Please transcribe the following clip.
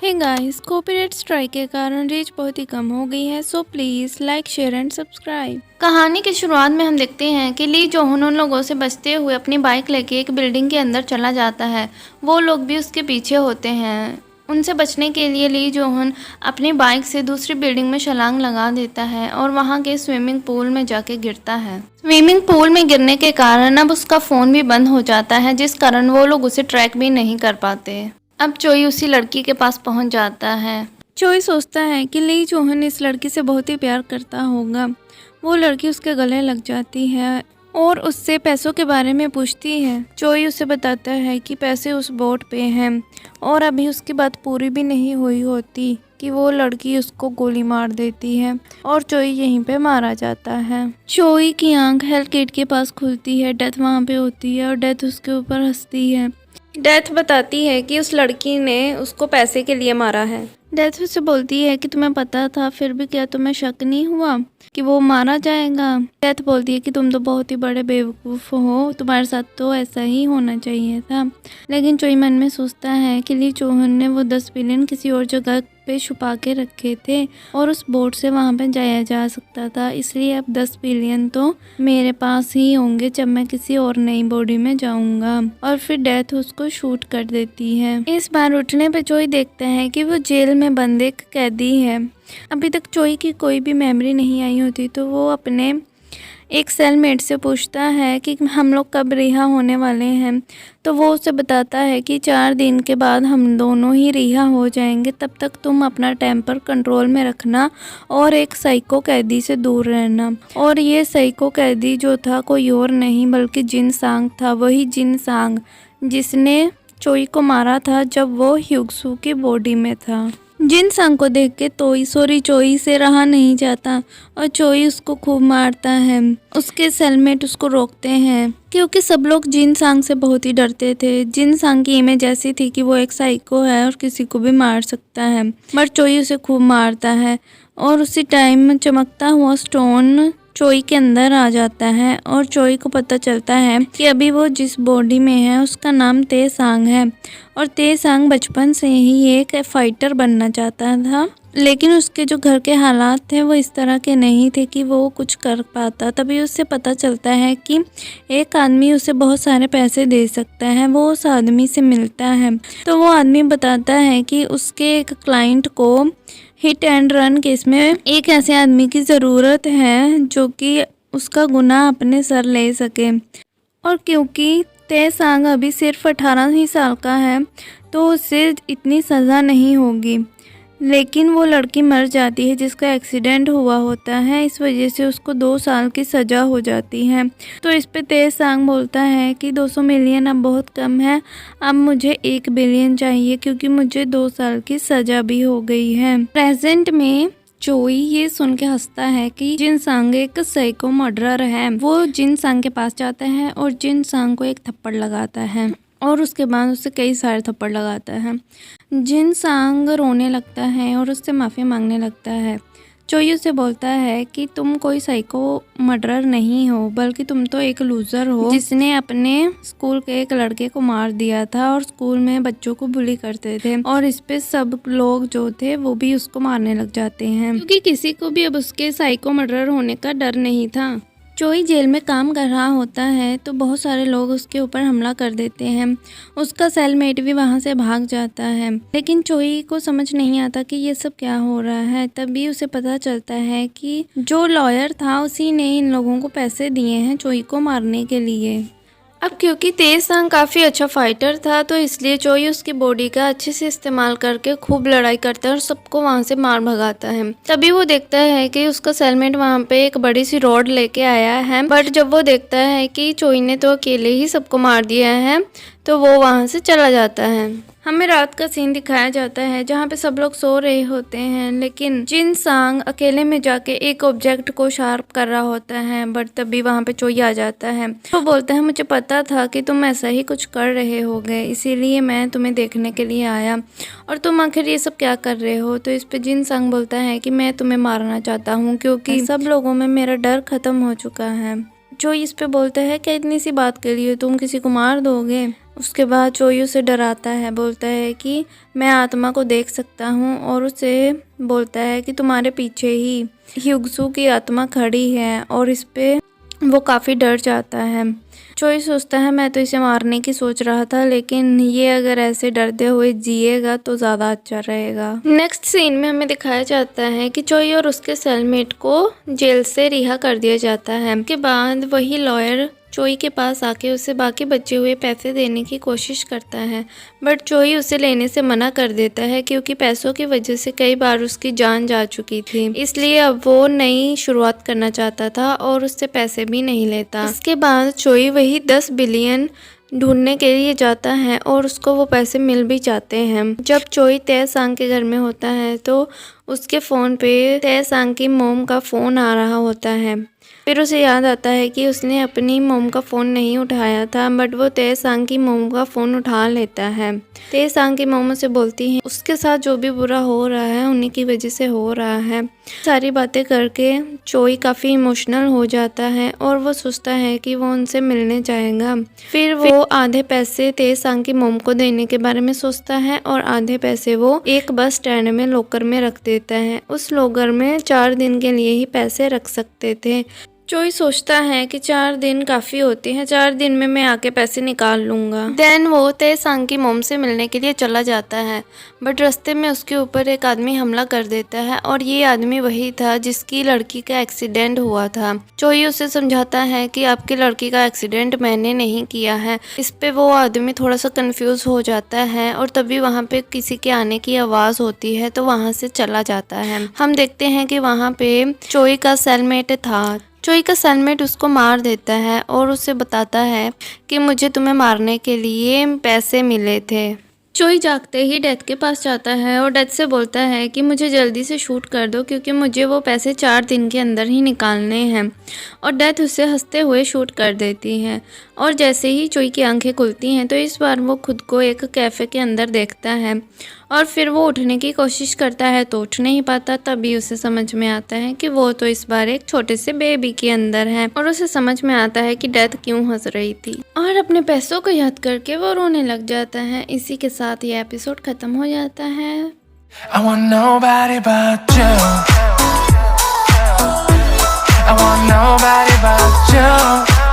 Hey guys, copyright strike के कारण reach बहुत ही कम हो गई है, so please like share and subscribe. कहानी की शुरुआत में हम देखते हैं कि ली जोहन उन लोगों से बचते हुए अपनी बाइक लेके एक बिल्डिंग के अंदर चला जाता है। वो लोग भी उसके पीछे होते हैं। उनसे बचने के लिए ली जोहन अपनी बाइक से दूसरी बिल्डिंग में छलांग लगा देता है और वहां के स्विमिंग पूल में जाके गिरता है। स्विमिंग पूल में गिरने के कारण अब उसका फ़ोन भी बंद हो जाता है, जिस कारण वो लोग उसे ट्रैक भी नहीं कर पाते। अब चोई उसी लड़की के पास पहुंच जाता है। चोई सोचता है कि ली जोहन इस लड़की से बहुत ही प्यार करता होगा। वो लड़की उसके गले लग जाती है और उससे पैसों के बारे में पूछती है। चोई उसे बताता है कि पैसे उस बोट पे हैं और अभी उसकी बात पूरी भी नहीं हुई होती कि वो लड़की उसको गोली मार देती है और चोई यहीं पे मारा जाता है। चोई की आंख हेल किट के पास खुलती है। डेथ वहाँ पे होती है और डेथ उसके ऊपर हंसती है। डेथ बताती है कि उस लड़की ने उसको पैसे के लिए मारा है। डेथ उससे बोलती है कि तुम्हें पता था, फिर भी क्या तुम्हें शक नहीं हुआ कि वो मारा जाएगा। डेथ बोलती है कि तुम तो बहुत ही बड़े बेवकूफ़ हो, तुम्हारे साथ तो ऐसा ही होना चाहिए था। लेकिन चोई मन में सोचता है कि ली जोहन ने वो 10 बिलियन किसी और जगह पे छुपा के रखे थे और उस बोट से वहाँ पे जाया जा सकता था, इसलिए अब 10 बिलियन तो मेरे पास ही होंगे जब मैं किसी और नई बॉडी में जाऊंगा। और फिर डेथ उसको शूट कर देती है। इस बार उठने पे चोई देखता है कि वो जेल में बंद एक कैदी है। अभी तक चोई की कोई भी मेमोरी नहीं आई होती, तो वो अपने एक सेलमेट से पूछता है कि हम लोग कब रिहा होने वाले हैं। तो वो उसे बताता है कि 4 दिन के बाद हम दोनों ही रिहा हो जाएंगे, तब तक तुम अपना टेम्पर कंट्रोल में रखना और एक साइको कैदी से दूर रहना। और ये साइको कैदी जो था कोई और नहीं बल्कि जिन सांग था, वही जिन सांग जिसने चोई को मारा था जब वो ह्यूग्सू की बॉडी में था। जिन सांग को देख के चोई से रहा नहीं जाता और चोई उसको खूब मारता है। उसके सेलमेट उसको रोकते हैं क्योंकि सब लोग जिन सांग से बहुत ही डरते थे। जिन सांग की इमेज ऐसी थी कि वो एक साइको है और किसी को भी मार सकता है, बट चोई उसे खूब मारता है। और उसी टाइम चमकता हुआ स्टोन चोई के अंदर आ जाता है और चोई को पता चलता है कि अभी वो जिस बॉडी में है उसका नाम ते सांग है और ते सांग बचपन से ही एक फाइटर बनना चाहता था, लेकिन उसके जो घर के हालात थे वो इस तरह के नहीं थे कि वो कुछ कर पाता। तभी उससे पता चलता है कि एक आदमी उसे बहुत सारे पैसे दे सकता है। वो उस आदमी से मिलता है तो वो आदमी बताता है कि उसके एक क्लाइंट को हिट एंड रन केस में एक ऐसे आदमी की ज़रूरत है जो कि उसका गुनाह अपने सर ले सके। और क्योंकि ते सांग अभी सिर्फ 18 ही साल का है तो उसे इतनी सज़ा नहीं होगी, लेकिन वो लड़की मर जाती है जिसका एक्सीडेंट हुआ होता है, इस वजह से उसको 2 साल की सज़ा हो जाती है। तो इस पे ते सांग बोलता है कि 200 मिलियन अब बहुत कम है, अब मुझे 1 बिलियन चाहिए क्योंकि मुझे 2 साल की सज़ा भी हो गई है। प्रेजेंट में चोई ये सुन के हंसता है कि जिन सांग एक साइको मर्डरर है। वो जिन सांग के पास जाता है और जिन सांग को एक थप्पड़ लगाता है और उसके बाद उसे कई सारे थप्पड़ लगाता है। जिन सांग रोने लगता है और उससे माफ़ी मांगने लगता है। चोई उसे बोलता है कि तुम कोई साइको मर्डरर नहीं हो, बल्कि तुम तो एक लूज़र हो जिसने अपने स्कूल के एक लड़के को मार दिया था और स्कूल में बच्चों को बुली करते थे और इस पे सब लोग जो थे वो भी उसको मारने लग जाते हैं क्योंकि किसी को भी अब उसके साइको मर्डरर होने का डर नहीं था। चोई जेल में काम कर रहा होता है तो बहुत सारे लोग उसके ऊपर हमला कर देते हैं। उसका सेलमेट भी वहां से भाग जाता है, लेकिन चोई को समझ नहीं आता कि ये सब क्या हो रहा है। तभी उसे पता चलता है कि जो लॉयर था उसी ने इन लोगों को पैसे दिए हैं चोई को मारने के लिए। अब क्योंकि ते सांग काफ़ी अच्छा फाइटर था तो इसलिए चोई उसकी बॉडी का अच्छे से इस्तेमाल करके खूब लड़ाई करता है और सबको वहाँ से मार भगाता है। तभी वो देखता है कि उसका सेलमेट वहाँ पे एक बड़ी सी रॉड लेके आया है, बट जब वो देखता है कि चोई ने तो अकेले ही सबको मार दिया है तो वो वहाँ से चला जाता है। हमें रात का सीन दिखाया जाता है जहाँ पे सब लोग सो रहे होते हैं, लेकिन जिन सांग अकेले में जाके एक ऑब्जेक्ट को शार्प कर रहा होता है, बट तभी वहाँ पे चोई आ जाता है। वो बोलता है मुझे पता था कि तुम ऐसा ही कुछ कर रहे होगे, इसीलिए मैं तुम्हें देखने के लिए आया और तुम आखिर ये सब क्या कर रहे हो। तो इस पे जिन सांग बोलता है कि मैं तुम्हें मारना चाहता हूँ क्योंकि सब लोगों में मेरा डर खत्म हो चुका है। चोई इस पे बोलता है क्या इतनी सी बात के लिए तुम किसी को मार दोगे। उसके बाद चोई उसे डराता है, बोलता है कि मैं आत्मा को देख सकता हूँ और उसे बोलता है कि तुम्हारे पीछे ही ह्यूग्सू की आत्मा खड़ी है और इस पे वो काफ़ी डर जाता है। चोई सोचता है मैं तो इसे मारने की सोच रहा था, लेकिन ये अगर ऐसे डरते हुए जिएगा तो ज़्यादा अच्छा रहेगा। नेक्स्ट सीन में हमें दिखाया जाता है कि चोई और उसके सेलमेट को जेल से रिहा कर दिया जाता है। उसके बाद वही लॉयर चोई के पास आके उसे बाकी बचे हुए पैसे देने की कोशिश करता है, बट चोई उसे लेने से मना कर देता है क्योंकि पैसों की वजह से कई बार उसकी जान जा चुकी थी, इसलिए अब वो नई शुरुआत करना चाहता था और उससे पैसे भी नहीं लेता। इसके बाद चोई वही 10 बिलियन ढूंढने के लिए जाता है और उसको वो पैसे मिल भी जाते हैं। जब चोई तय सांग के घर में होता है तो उसके फ़ोन पे तय सांग की मोम का फ़ोन आ रहा होता है। फिर उसे याद आता है कि उसने अपनी मोम का फ़ोन नहीं उठाया था, बट वो तय सांग की मोम का फ़ोन उठा लेता है। तय सांग की मोम उसे बोलती है उसके साथ जो भी बुरा हो रहा है उन्हीं की वजह से हो रहा है। सारी बातें करके चोई काफ़ी इमोशनल हो जाता है और वो सोचता है कि वो उनसे मिलने जाएगा। फिर वो आधे पैसे तय सांग की मोम को देने के बारे में सोचता है और आधे पैसे वो एक बस स्टैंड में लॉकर में रख देता है। उस लॉकर में 4 दिन के लिए ही पैसे रख सकते थे। चोई सोचता है कि 4 दिन काफ़ी होते हैं, 4 दिन में मैं आके पैसे निकाल लूँगा। देन वो तय सांग की मोम से मिलने के लिए चला जाता है, बट रास्ते में उसके ऊपर एक आदमी हमला कर देता है और ये आदमी वही था जिसकी लड़की का एक्सीडेंट हुआ था। चोई उसे समझाता है कि आपकी लड़की का एक्सीडेंट मैंने नहीं किया है। इस पे वो आदमी थोड़ा सा कंफ्यूज हो जाता है और तभी वहाँ पे किसी के आने की आवाज़ होती है तो वहाँ से चला जाता है। हम देखते हैं कि वहाँ पे चोई का सेलमेट था। चोई का सेलमेट उसको मार देता है और उसे बताता है कि मुझे तुम्हें मारने के लिए पैसे मिले थे। चोई जागते ही डेथ के पास जाता है और डेथ से बोलता है कि मुझे जल्दी से शूट कर दो क्योंकि मुझे वो पैसे 4 दिन के अंदर ही निकालने हैं। और डेथ उसे हंसते हुए शूट कर देती है और जैसे ही चोई की आंखें खुलती हैं तो इस बार वो खुद को एक कैफ़े के अंदर देखता है और फिर वो उठने की कोशिश करता है तो उठ नहीं पाता। तभी उसे समझ में आता है कि वो तो इस बार एक छोटे से बेबी के अंदर है और उसे समझ में आता है कि डेथ क्यों हंस रही थी और अपने पैसों को याद करके वो रोने लग जाता है। इसी के साथ ये एपिसोड खत्म हो जाता है। I want nobody but you. I want nobody but you.